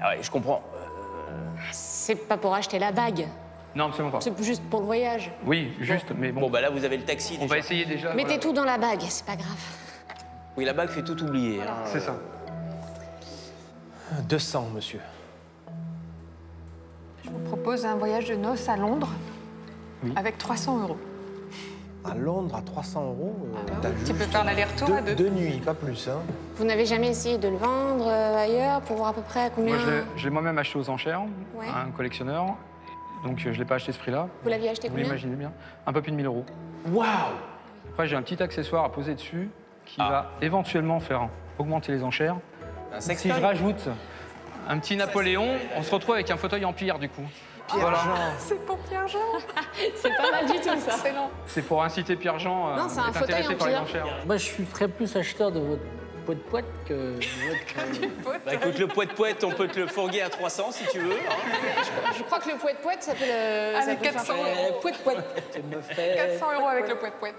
Ah ouais, je comprends. C'est pas pour acheter la bague. Non, absolument pas. C'est juste pour le voyage. Oui, juste, mais bon. Bon, bah là, vous avez le taxi. On va essayer déjà. Mettez voilà. tout dans la bague, c'est pas grave. Oui, la bague fait tout oublier. Hein. C'est ça. 200, monsieur. Je vous propose un voyage de noces à Londres avec 300 €. À Londres, à 300 €. Tu peux faire l'aller-retour à deux. Deux nuits, pas plus. Hein. Vous n'avez jamais essayé de le vendre ailleurs pour voir à peu près à combien? Moi, je l'ai moi-même acheté aux enchères, Ouais. à un collectionneur. Donc, je ne l'ai pas acheté ce prix-là. Vous l'aviez acheté Vous combien? l'imaginez bien. Un peu plus de 1000 €. Waouh! Après, j'ai un petit accessoire à poser dessus qui va éventuellement faire augmenter les enchères. Un Si sextoy. je rajoute un petit Napoléon, on se retrouve avec un fauteuil en pierre, du coup. Pierre-Jean. C'est pour Pierre-Jean. C'est pas mal du tout, ça. C'est non. C'est pour inciter Pierre-Jean Non, c'est à un être fauteuil intéressé en par les pierre. enchères. Moi, je suis plus acheteur de votre poète que de votre... Bah écoute, le poète, on peut te le fourguer à 300 si tu veux. Hein. Je crois que le poète, ça peut le... Allez, ça peut 400 faire- €. Poète. Tu me fais... 400 € avec le poète.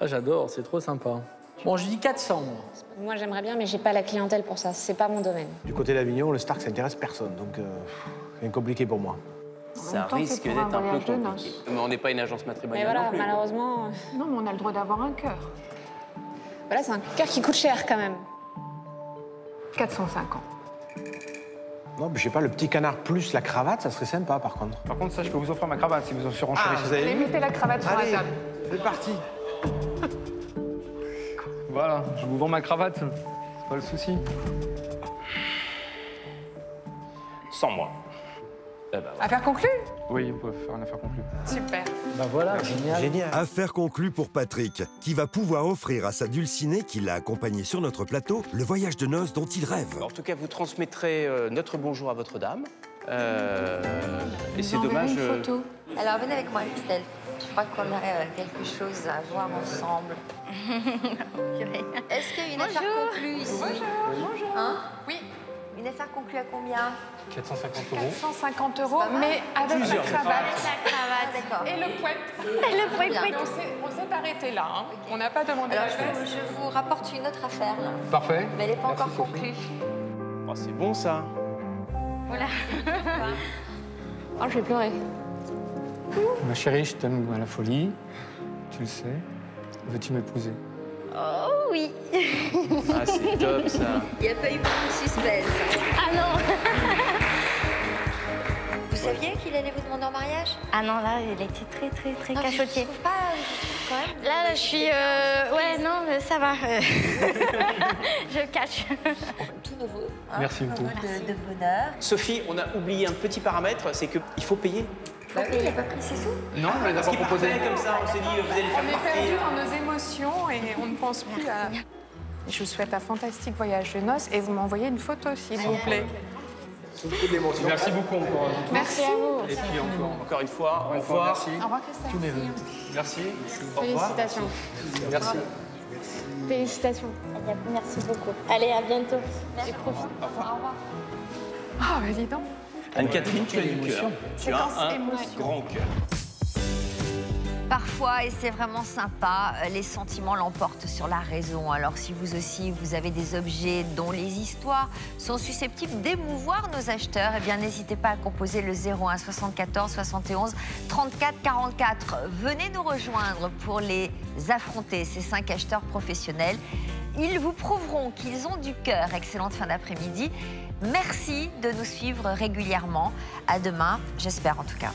Ah, j'adore, c'est trop sympa. Bon, je dis 400, moi. Moi, j'aimerais bien, mais j'ai pas la clientèle pour ça. C'est pas mon domaine. Du côté d'Avignon, le Starck, ça intéresse personne. Donc, c'est compliqué pour moi. Ça temps, risque c'est pour d'être un un peu voyage de compliqué. noces. Mais on n'est pas une agence Mais matrimoniale voilà, non plus. malheureusement... Non, mais on a le droit d'avoir un cœur. Voilà, c'est un cœur qui coûte cher, quand même. 450. Non, mais je sais pas, le petit canard plus la cravate, ça serait sympa, par contre. Par contre, ça, je peux vous offrir ma cravate si vous en surenchérissez. vous avez Allez, vu? mettez la cravate sur la Allez, table. c'est parti. Voilà, je vous vends ma cravate. C'est pas le souci. Sans moi. Eh ben, voilà. Affaire conclue? Oui, on peut faire une affaire conclue. Super. Bah voilà, génial. Génial. Affaire conclue pour Patrick, qui va pouvoir offrir à sa dulcinée, qui l'a accompagné sur notre plateau, le voyage de noces dont il rêve. En tout cas, vous transmettrez notre bonjour à votre dame. Et c'est Vous enverrez dommage. une photo. Alors venez avec moi, Christelle. Je crois qu'on aurait quelque chose à voir ensemble. Est-ce qu'il y a une affaire conclue ici? Bonjour. Hein? Oui, Une affaire conclue à combien? 450 €. 450 €, pas mal. mais avec Plusieurs la cravate. La cravate, d'accord. Et le poète. Et le poète. On s'est arrêté là. Hein. On n'a pas demandé Alors la fête. je vous rapporte une autre affaire là. Parfait. Mais elle n'est pas Merci, encore Sophie. conclue. Oh, c'est bon ça. Voilà. Oh, je vais pleurer. Ma chérie, je t'aime à la folie. Tu le sais. Veux-tu m'épouser? Oh oui. Ah, c'est top ça. Il n'y a pas eu beaucoup de suspense. Ah non. Vous saviez qu'il allait vous demander en mariage? Ah non, là, il était très Non, cachotier. Je trouve pas quand même. Là, je suis... Ouais, non, ça va. Je le cache. Tout nouveau. Hein, Merci beaucoup. de bonheur. Sophie, on a oublié un petit paramètre, c'est qu'il faut payer. Bah oui, il n'a pas pris ses sous. Non, on les a Parce pas qu'il proposés. partait comme ça, on s'est dit, vous allez le On est faire perdu partir. dans nos émotions et on ne pense plus à... Je vous souhaite un fantastique voyage de noces et vous m'envoyez une photo, s'il vous plaît. Merci beaucoup encore. Merci à vous. Et puis Encore une fois, au revoir. revoir. Merci. Au revoir, Christelle. Merci. Au revoir. Félicitations. Merci. Félicitations. Merci beaucoup. Allez, à bientôt. Et profite. Au revoir. Ah, bah dis donc. Anne-Catherine, tu as du cœur. Tu as un émotion. grand cœur. Parfois, et c'est vraiment sympa, les sentiments l'emportent sur la raison. Alors si vous aussi, vous avez des objets dont les histoires sont susceptibles d'émouvoir nos acheteurs, eh bien n'hésitez pas à composer le 01 74 71 34 44. Venez nous rejoindre pour les affronter, ces 5 acheteurs professionnels. Ils vous prouveront qu'ils ont du cœur. Excellente fin d'après-midi. Merci de nous suivre régulièrement. À demain, j'espère en tout cas.